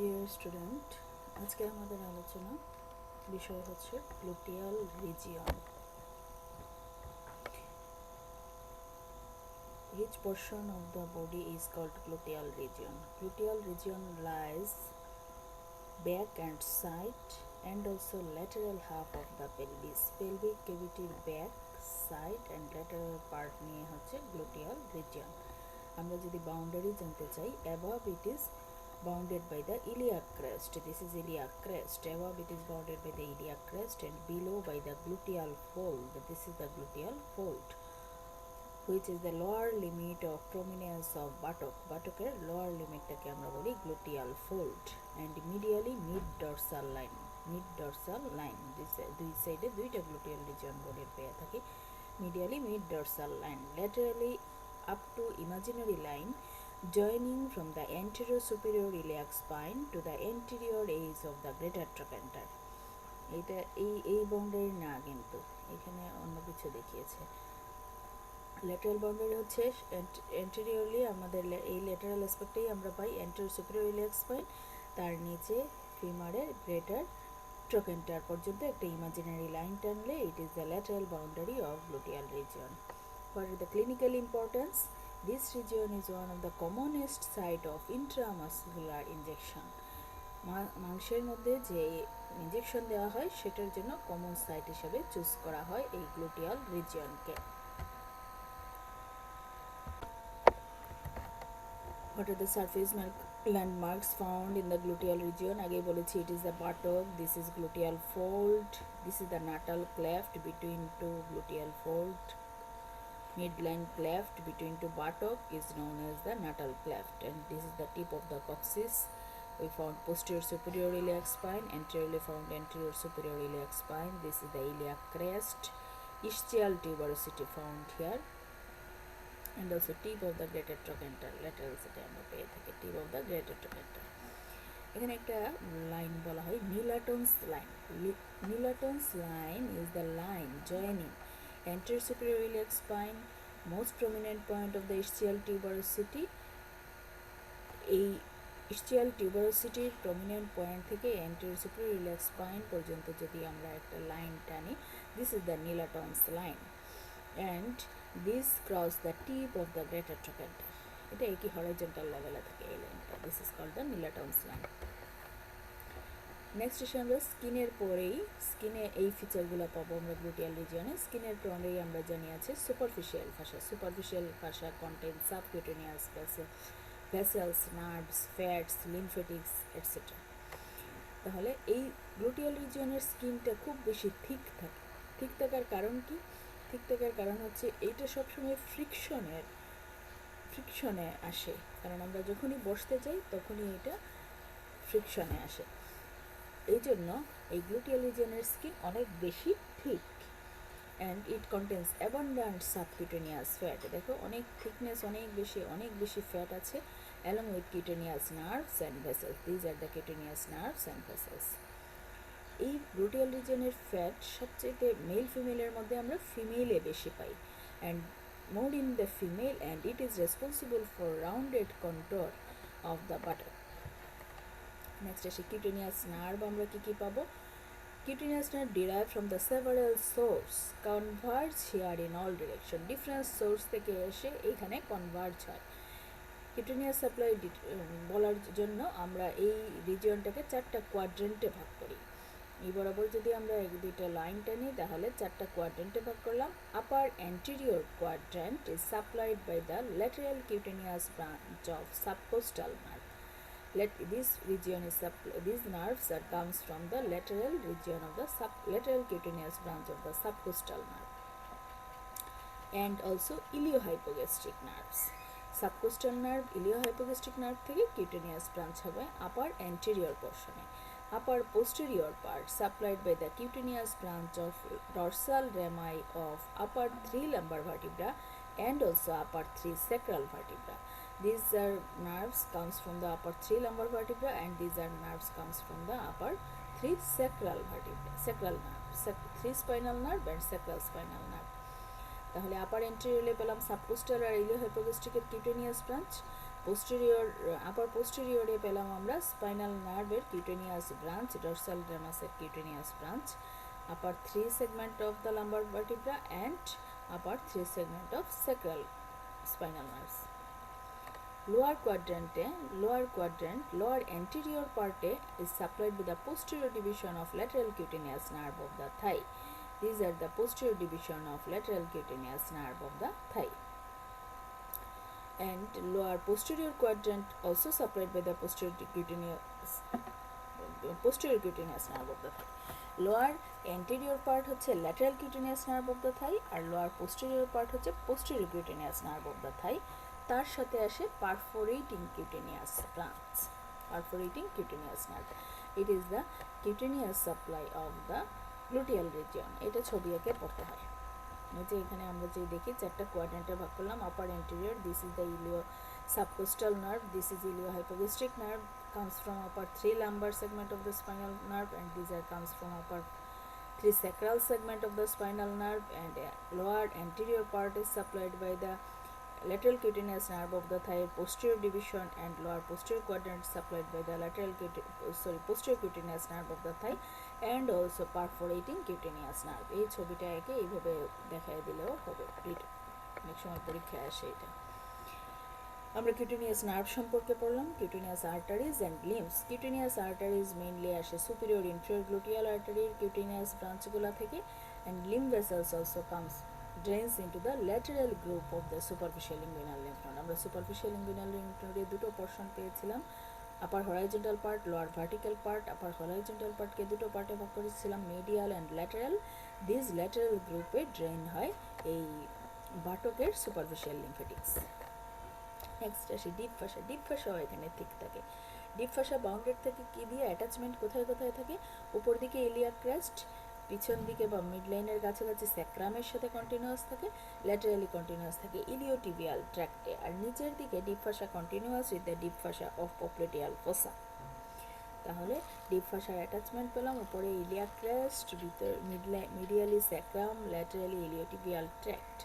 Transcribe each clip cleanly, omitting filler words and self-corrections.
Dear student, আজকে আমাদের আলোচনা বিষয় হচ্ছে gluteal region. Each portion of the body is called gluteal region. Gluteal region lies back and side and also lateral half of the pelvis. Pelvic cavity back, side and lateral part নিয়ে হচ্ছে gluteal region. আমরা যদি boundary জানতে চাই, above it is bounded by the iliac crest. This is iliac crest. Above it is bounded by the iliac crest and below by the gluteal fold. This is the gluteal fold, which is the lower limit of prominence of buttock. Buttocker lower limit টাকে আমরা বলি gluteal fold and medially mid dorsal line. Mid dorsal line. This দুই সাইডে দুইটা gluteal region বলে পেয়ে থাকি. Medially mid dorsal line. Laterally up to imaginary line joining from the anterior superior iliac spine to the anterior edge of the greater trochanter. এটা এই boundary না, কিন্তু এখানে অন্য কিছু দেখিয়েছে। ল্যাটারাল বাউন্ডারি হচ্ছে অ্যান্টেরিয়রলি আমাদের এই ল্যাটারাল অ্যাসপেক্টেই আমরা পাই অ্যান্টেরিয়র সুপিরিয়র ইলিয়াক স্পাইন, তার নিচে ফিমারের গ্রেটার ট্রোকেন্টার পর্যন্ত একটা ইমাজিনারি লাইন টানলে ইট is the lateral boundary of gluteal region. For the clinical importance, this region is one of the commonest site of intramuscular injection. মাংসের মধ্যে যে ইনজেকশন দেওয়া হয় সেটার জন্য কমন সাইট হিসেবে চুজ করা হয় এই gluteal রিজিয়নকে। What are the surface landmarks found in the gluteal region? আগে বলেছি it is the buttock, this is gluteal fold, this is the natal cleft between two gluteal fold. Midline cleft between two buttock is known as the natal cleft, and this is the tip of the coccyx. We found posterior superior iliac spine, anteriorly found anterior superior iliac spine. This is the iliac crest. Ischial tuberosity found here, and also tip of the greater trochanter. Lateral side আমরা পেয়ে থাকি tip of the greater trochanter. এখানে একটা line বলা হয় Milton's line. Milton's line is the line joining anterior superior iliac spine, most prominent point of the ischial tuberosity. এই ischial tuberosity prominent point থেকে anterior superior iliac spine পর্যন্ত যদি আমরা একটা লাইন টানি, this is the Milton's line, and this cross the tip of the greater trochanter. এটা একই horizontal level-এ থাকে এই লাইনটা. This is called the Milton's line. Next এসে আমরা স্কিনের পরেই স্কিনে এই ফিচারগুলো পাবো আমরা গ্লুটিয়াল রিজিয়নে। স্কিনের পরেই আমরা জানি আছে superficial fascia. Superficial fascia contain subcutaneous vessels, nerves, fats, lymphatics etcetera. তাহলে এই গ্লুটিয়াল রিজিয়নের স্কিনটা খুব বেশি থিক থাকে। থিক থাকার কারণ কি? থিক থাকার কারণ হচ্ছে এইটা সবসময় ফ্রিকশনে আসে, কারণ আমরা যখনই বসতে যাই তখনই এটা ফ্রিকশনে আসে। এই জন্য এই গ্লুটিয়াল রিজিয়নের স্কিন অনেক বেশি thick, and it contains abundant subcutaneous fat. দেখো অনেক থিকনেস, অনেক বেশি ফ্যাট আছে, along with cutaneous nerves and vessels. These are the cutaneous nerves and vessels. এই গ্লুটিয়াল রিজিয়নের ফ্যাট সবচেয়ে মেল ফিমেলের মধ্যে আমরা ফিমেলে বেশি পাই, and more in the female, and it is responsible for rounded contour of the buttock. Next আসে cutaneous nerve। আমরা কি পাবো? Cutaneous nerve derived from the several source converge here in all direction. Different source থেকে এসে এখানে converge হয়। cutaneous supply বলার জন্য আমরা এই রিজিয়নটাকে চারটা কোয়াড্রেন্টে ভাগ করি। এই বরাবর যদি আমরা দুইটা লাইন টানি তাহলে চারটা কোয়াড্রেন্টে ভাগ করলাম। Upper anterior quadrant is supplied by the lateral cutaneous branch of subcostal nerve. These nerves comes from the lateral region of the lateral cutaneous branch of the subcostal nerve, and also iliohypogastric nerves. Subcostal nerve, iliohypogastric nerve থেকে cutaneous branch হবে upper anterior portion A. Upper posterior part supplied by the cutaneous branch of dorsal rami of upper 3 lumbar vertebra and also upper 3 sacral vertebra. These are nerves comes from the upper 3 lumbar vertebra, and these are nerves comes from the upper 3 sacral vertebra, sacral nerve, 3 spinal nerve and sacral spinal nerve. তাহলে upper এন্টেরিয়রে পেলাম subcostal আর ইলিওহাইপোগাস্ট্রিকের cutaneous branch, posterior upper পোস্টেরিয়রে পেলাম আমরা spinal নার্ভের cutaneous branch, dorsal রামাসের cutaneous branch, upper 3 segment of the lumbar vertebra and upper 3 segment of sacral spinal nerves. Lower anterior part is supplied with the posterior division of lateral cutaneous nerve of the thigh. These are the posterior division of lateral cutaneous nerve of the thigh. And lower posterior quadrant also supplied by the posterior cutaneous nerve of the thigh. Lower anterior part হচ্ছে lateral cutaneous nerve of the thigh, আর lower posterior part হচ্ছে posterior cutaneous nerve of the thigh. তার সাথে আসে perforating cutaneous branch, perforating cutaneous nerve. It is the cutaneous supply of the gluteal region. এটা ছবি এঁকে পড়তে হয়। যে এখানে আমরা যে দেখি চারটা কোয়াড্রেন্টে ভাগ করলাম। Upper anterior, this is the ilio subcostal nerve, this is iliohypogastric nerve, comes from upper 3 lumbar segment of the spinal nerve, and these are comes from upper 3 sacral segment of the spinal nerve, and lower anterior part is supplied by the lateral cutaneous nerve of the thigh posterior division, and lower posterior quadrant supplied by the posterior cutaneous nerve of the thigh and also perforating cutaneous nerve. এই ছবিটা একে এইভাবে দেখায় দিলেও হবে, অনেক সময় পরীক্ষায় আসে এটা। আমরা কিউটেনিয়াস নার্ভ সম্পর্কে পড়লাম, cutaneous arteries and lymphs. Cutaneous arteries mainly আসে সুপিরিয়র ইনফিরিয়র গ্লুটিয়াল আর্টারির কিউটেনিয়াস ব্রাঞ্চগুলো থেকে, and lymph vessels also comes drains into the lateral group of the superficial inguinal lymph node. আমরা superficial inguinal lymph node দুটো portion পেয়েছিলাম, upper horizontal part, lower vertical part. Upper horizontal পার্টকে দুটো পার্টে ভাগ করেছিলাম, medial and lateral. This lateral গ্রুপে drain হয় এই বাটকের সুপারফিশিয়াল লিম্ফেটিক্স। নেক্সট আসি ডিপ ফাসা। ডিপ ফাসাও এখানে ঠিক থাকে। ডিপ ফাসা বাউন্ডেড থেকে কি দিয়ে অ্যাটাচমেন্ট কোথায় কোথায় থাকে? উপর দিকে ইলিয়াক ক্রেস্ট, পিছন দিকে বা মিড লাইনের কাছাকাছি স্যাক্রামের সাথে কন্টিনিউয়াস থাকে, ল্যাটারালি কন্টিনিউয়াস থাকে ইলিওটিবিয়াল ট্র্যাক্টে, আর নিচের দিকে deep fascia continuous with the deep fascia of popliteal fossa. তাহলে ডিপ ফাসার অ্যাটাচমেন্ট পেলাম, উপরে ইলিয়াক ক্রেস্ট, ভিতর medially sacrum, laterally iliotibial tract.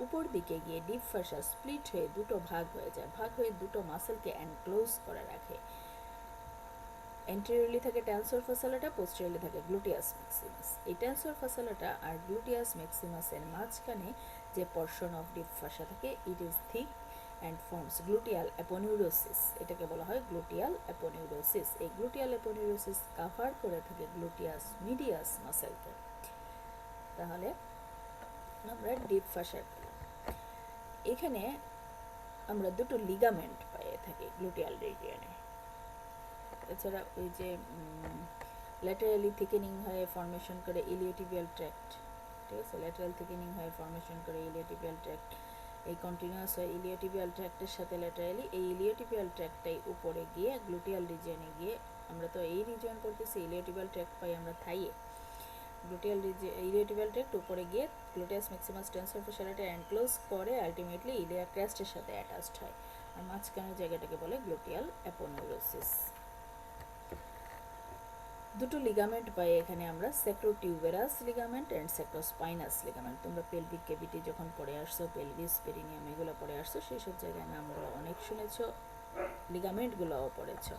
উপর দিকে গিয়ে ডিপ ফাসা স্প্লিট হয়ে দুটো ভাগ হয়ে যায়, ভাগ হয়ে দুটো মাসেলকে এনক্লোজ করে রাখে। এন্টেরিয়রলি থাকে টেনসর ফাসালাটা, পোস্টেরিয়রলি থাকে গ্লুটিয়াস ম্যাক্সিমাস। এই টেনসর ফাসালাটা আর গ্লুটিয়াস ম্যাক্সিমাসের মাঝখানে যে পোরশন অফ ডিপ ফাসা থাকে, it is thick and forms gluteal aponeurosis. এটাকে বলা হয় গ্লুটিয়াল অ্যাপোনিউরোসিস। এই গ্লুটিয়াল অ্যাপোনিউরোসিস কাভার করে থাকে গ্লুটিয়াস মিডিয়াস মাসেলকে। তাহলে আমরা ডিপ ফাসার এখানে আমরা দুটো লিগামেন্ট পেয়ে থাকি গ্লুটিয়াল রিজিয়নে। এছাড়া ওই যে ল্যাটারালি থিকেনিং হয়ে ফর্মেশন করে ইলিওটিবিয়াল ট্র্যাক্ট, ঠিক আছে, ল্যাটারাল থিকেনিং হয়ে ফর্মেশন করে ইলিওটিবিয়াল ট্র্যাক্ট, এই কন্টিনিউয়াস হয় ইলিওটিবিয়াল ট্র্যাক্টের সাথে ল্যাটারালি। এই ইলিওটিবিয়াল ট্র্যাক্টটাই উপরে গিয়ে গ্লুটিয়াল রিজিয়নে গিয়ে, আমরা তো এই রিজিয়ন পড়তেছি, ইলিওটিবিয়াল ট্র্যাক্ট পাই আমরা থাইয়ে। ইলিওটিবিয়াল ট্র্যাক্ট উপরে গিয়ে গ্লুটিয়াস ম্যাক্সিমাস টেনসর ফাসালাটা এনক্লোজ করে আলটিমেটলি ইলিয়াক ক্রেস্টের সাথে অ্যাটাচড হয়, আর মাঝখানের জায়গাটাকে বলে গ্লুটিয়াল অ্যাপোনিউরোসিস। দুটো লিগামেন্ট পাই এখানে আমরা, স্যাক্রোটিউবেরাস লিগামেন্ট অ্যান্ড স্যাক্রোস্পাইনাস লিগামেন্ট। তোমরা পেলভিক ক্যাভিটি যখন পড়ে আসছো, পেলভিস, পেরিনিয়াম এগুলো পড়ে আসছো, সেই সব জায়গায় নামগুলো অনেক শুনেছো, লিগামেন্টগুলোও পড়েছো।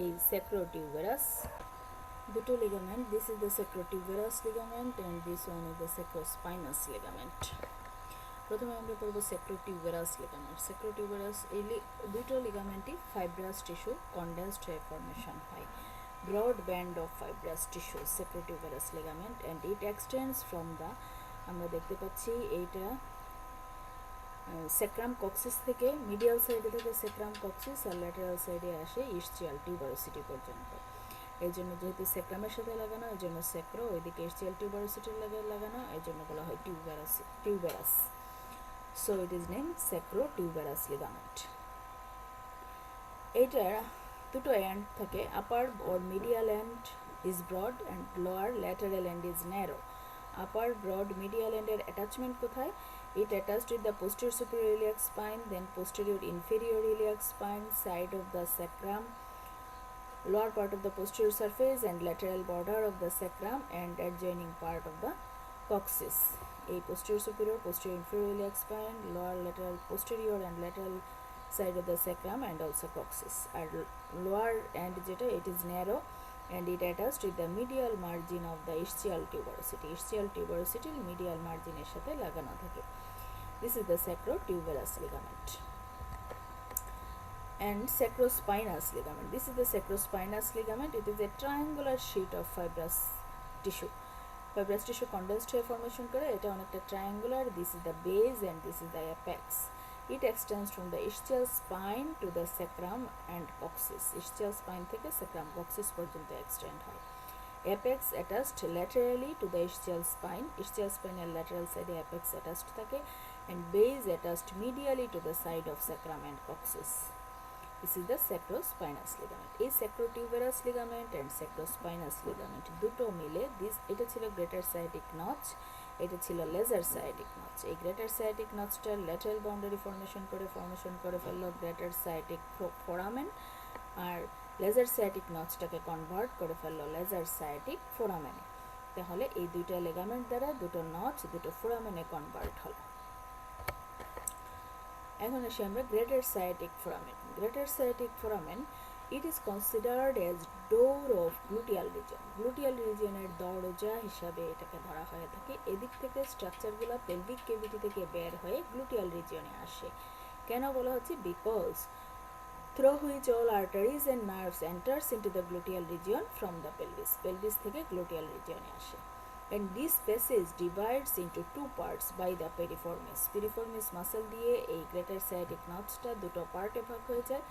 এই স্যাক্রোটিউবেরাস দুটো ligament, this is the sacrotuberous ligament and this one is the sacrospinous ligament. প্রথমে আমরা পড়বো স্যাক্রোটিউবেরাস লিগামেন্ট। স্যাক্রোটিউবেরাস এই দুটো লিগামেন্টই ফাইব্রাস টিস্যু কনডেন্সড হয়ে ফর্মেশন হয়। Broad band of fibrous tissue, sacrotuberous ligament, and it extends from the, আমরা দেখতে পাচ্ছি এইটা স্যাক্রাম কক্সিস থেকে, মিডিয়াল সাইডে থেকে স্যাক্রাম কক্সিস, আর ল্যাটারাল সাইডে আসে ইসচিয়াল টিউবারোসিটি পর্যন্ত। এই জন্য যেহেতু স্যাক্রামের সাথে লাগানো, এই জন্য স্যাক্রো, ওইদিকে ইসচিয়াল টিউবারোসিটির লাগানো, এই জন্য বলা হয় tuberous. So it is name sacrotuberous ligament. এইটার দুটো এন্ড থাকে, আপার or medial end is broad and lower lateral end is narrow. Upper broad medial end এর attachment কোথায়? It attached with the posterior superior iliac spine, then posterior inferior iliac spine, side of the sacrum, lower part of the posterior surface and lateral border of the sacrum and adjoining part of the coccyx. এই posterior superior, posterior inferior iliac spine, lower lateral posterior and lateral side of the sacrum and also coccyx. R lower end যেটা, it is narrow and it attached with the medial margin of the ischial tuberosity. Ischial tuberosity medial margin এর সাথে লাগানো থাকে. This is the sacrotuberous ligament. And sacrospinous ligament. This is the sacrospinous ligament. It is a triangular sheet of fibrous tissue. Fibrous tissue condensed hair formation করে এটা অনেকটা triangular. This is the base and this is the apex. It extends from the ischial spine to the sacrum and coccyx. Ischial spine থেকে sacrum coccyx পর্যন্ত extend হয়. Apex attached laterally to the ischial spine. Ischial spine এর lateral side এ apex attached থাকে and base attached medially to the side of sacrum and coccyx. This is the sacrospinous ligament. এই sacrotuberous ligament and sacrospinous ligament দুটো মিলে এটা ছিল greater sciatic notch, এটা ছিল lesser sciatic notch. এই greater sciatic notchটার lateral boundary formation করে ফেললো greater sciatic foramen, আর lesser sciatic notchটাকে কনভার্ট করে ফেললো lesser sciatic foramen. তাহলে এই দুইটা লিগামেন্ট দ্বারা দুটো নচ দুটো ফোরামেনে কনভার্ট হলো. এখন আসি আমরা greater sciatic foramen. Greater sciatic foramen, it is considered as door of gluteal region. Gluteal region এর দরজা হিসাবে এটাকে ধরা হয়ে থাকে. এদিক থেকে স্ট্রাকচারগুলো পেলভিক ক্যাভিটি থেকে বের হয়ে গ্লুটিয়াল রিজিয়নে আসে. কেন বলা হচ্ছে? Because through which all arteries and nerves enters into the gluteal region from the pelvis. Pelvis থেকে gluteal region আসে. And this passage divides into two parts by the piriformis. Piriformis muscle দিয়ে এই greater sciatic notchটা দুটো পার্টে ভাগ হয়ে যায়.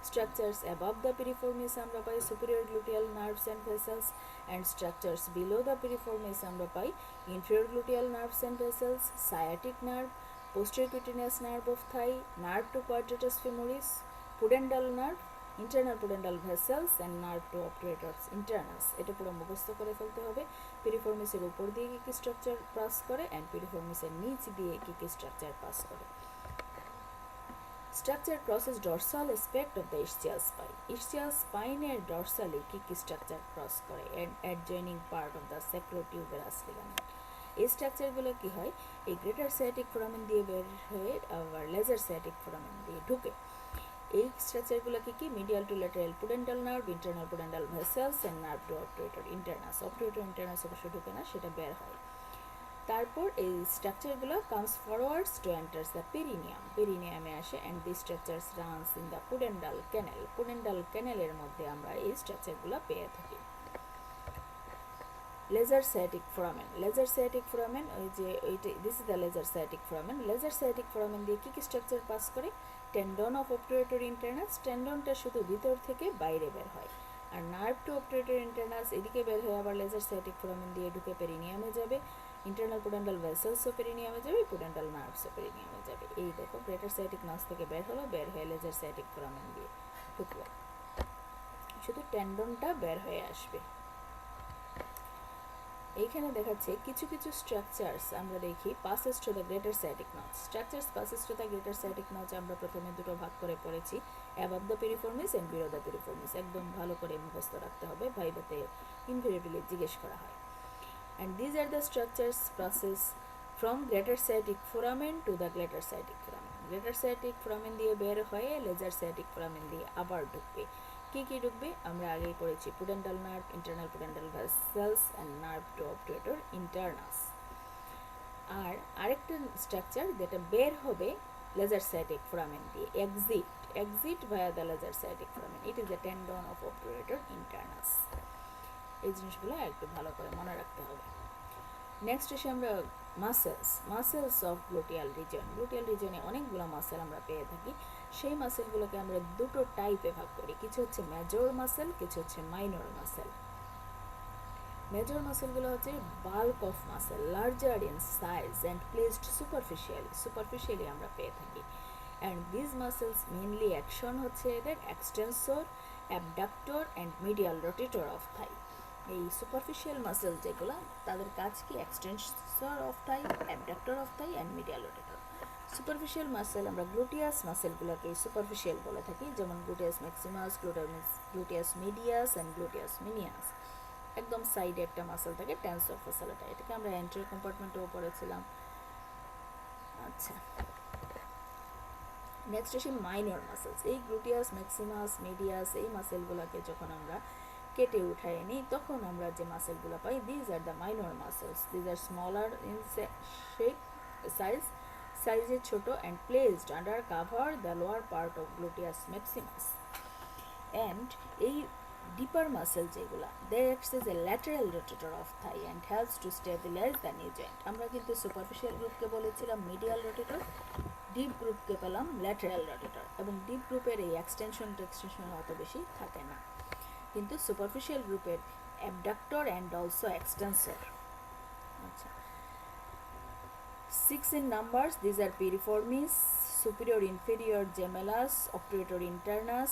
Structures above the piriformis আমরা পাই superior gluteal nerves and vessels, and structures below the piriformis আমরা পাই inferior gluteal nerves and vessels, sciatic nerve, posterior cutaneous nerve of thigh, nerve to quadratus femoris, pudendal nerve, internal pudendal vessels and nerve to obturators internals. এটা পুরো মুখস্থ করে ফেলতে হবে. পিরিফর্মিসের উপর দিয়ে কি কি স্ট্রাকচার পাস করে and পিরিফর্মিসের নিচ দিয়ে কি কি স্ট্রাকচার পাস করে. Structure crosses dorsal aspect of the ischial spine. Ischial spine এর dorsally কি কি স্ট্রাকচার ক্রস করে and adjoining part of the sacrotuberous ligament. এই স্ট্রাকচারগুলো কি হয়? এই গ্রেটার sciatic foramen দিয়ে বের হয়ে আবার lesser sciatic foramen দিয়ে ঢুকে. এই স্ট্রাকচারগুলোকে কি? Medial to lateral pudendal nerve, internal pudendal vessels and nerve to obturator internus. Obturator internus অবশ্য ঢুকে না, সেটা বের হয়. তারপর এই স্ট্রাকচারগুলো comes forwards to enters the perineum. পেরিনিয়ামে আসে and these structures runs in the pudendal canal. pudendal canal-এর মধ্যে আমরা এই স্ট্রাকচারগুলো পেয়ে থাকি. lesser sciatic foramen. lesser sciatic foramen ওই যে this is the lesser sciatic foramen. lesser sciatic foramen দিয়ে কি কি স্ট্রাকচার পাস করে? Tendon of obturator internus. টেন্ডনটা শুধু ভিতর থেকে বাইরে বের হয়. আর নার্ভ টু অবটুরেটর ইন্টারনাস এদিকে বের হয়ে আবার লেজার সাইটিক ফোরামেন দিয়ে ঢুকে পেরিনিয়ামে যাবে. ইন্টারনাল পুডেন্টাল ভেসেলসও পেরিনিয়ামে যাবে, পুডেন্টাল নার্ভসও পেরিনিয়ামে যাবে. এই দেখো গ্রেটার সাইটিক নাস থেকে বের হলো, বের হয়ে লেজার সাইটিক ফোরামেন দিয়ে ঢুকলো. শুধু টেন্ডনটা বের হয়ে আসবে. এইখানে দেখাচ্ছে কিছু কিছু স্ট্রাকচারস আমরা দেখি passes to the greater sciatic notch. Structures passes to the greater sciatic notch আমরা প্রথমে দুটো ভাগ করে পড়েছি, above the piriformis and below the piriformis. একদম ভালো করে মুখস্থ রাখতে হবে, ভাইভাতে ইনভেরিয়েবলি জিজ্ঞেস করা হয়. And these are the structures passes from greater sciatic foramen to the greater sciatic foramen. greater sciatic foramen দিয়ে বের হয়ে লেজার sciatic foramen দিয়ে আবার ঢুকবে. কি কি ঢুকবে? আমরা আগেই পড়েছি pudendal nerve, internal pudendal vessels and nerve to obturator internus. আর আরেকটা স্ট্রাকচার যেটা বের হবে লেজার sciatic foramen দিয়ে, exit via the laser sciatic foramen. It is a tendon of obturator internus. এই জিনিসগুলো একটু ভালো করে মনে রাখতে হবে. নেক্সট এসে আমরা muscles of gluteal region. Gluteal রিজনে অনেকগুলো মাসেল আমরা পেয়ে থাকি. সেই মাসেলগুলোকে আমরা দুটো টাইপে ভাগ করি, কিছু হচ্ছে মেজর মাসেল, কিছু হচ্ছে মাইনর মাসেল. মেজর মাসেলগুলো হচ্ছে bulk of muscle, larger in size and placed superficially আমরা পেয়ে থাকি. And this muscles mainly action হচ্ছে এদের extensor, abductor and medial rotator of thigh. এই সুপারফিশিয়াল মাসেল যেগুলো তাদের কাজ কি? Extensor of thigh, abductor of thigh and medial rotator. Superficial muscle আমরা গ্লুটিয়াস মাসেলগুলোকে সুপারফিশিয়াল বলে থাকি, যেমন gluteus maximus, gluteus medius and gluteus minimus. একদম সাইডে একটা মাসেল থাকে টেন্সর ফ্যাসিলিটা, এটাকে আমরা এন্টেরিয়র কম্পার্টমেন্টেও পড়েছিলাম. আচ্ছা, নেক্সট আসি মাইনর মাসেলস। এই গ্লুটিয়াস ম্যাক্সিমাস মিডিয়াস এই মাসেলগুলোকে যখন আমরা কেটে উঠায় নিই তখন আমরা যে মাসেলগুলো পাই, these are the minor muscles. These are smaller in shape সাইজে ছোট and placed under cover the lower part of gluteus maximus. And এই ডিপার মাসেল যেগুলা, they acts as a lateral rotator of thigh and helps to stabilize the new joint. আমরা কিন্তু superficial গ্রুপকে বলেছিলাম medial rotator, deep গ্রুপকে পেলাম lateral rotator, এবং deep গ্রুপের এই এক্সটেনশন অত বেশি থাকে না, কিন্তু সুপারফিশিয়াল গ্রুপের অ্যাবডাক্টর অ্যান্ড অলসো এক্সটেন্সর। আচ্ছা, 6 in numbers. These are piriformis, superior inferior gemellus, obturator internus,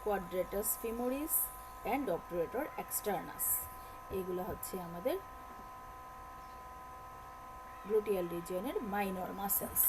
quadratus femoris and obturator externus. এগুলো হচ্ছে আমাদের গ্লুটিয়াল রিজিয়নের মাইনর মাসেলস।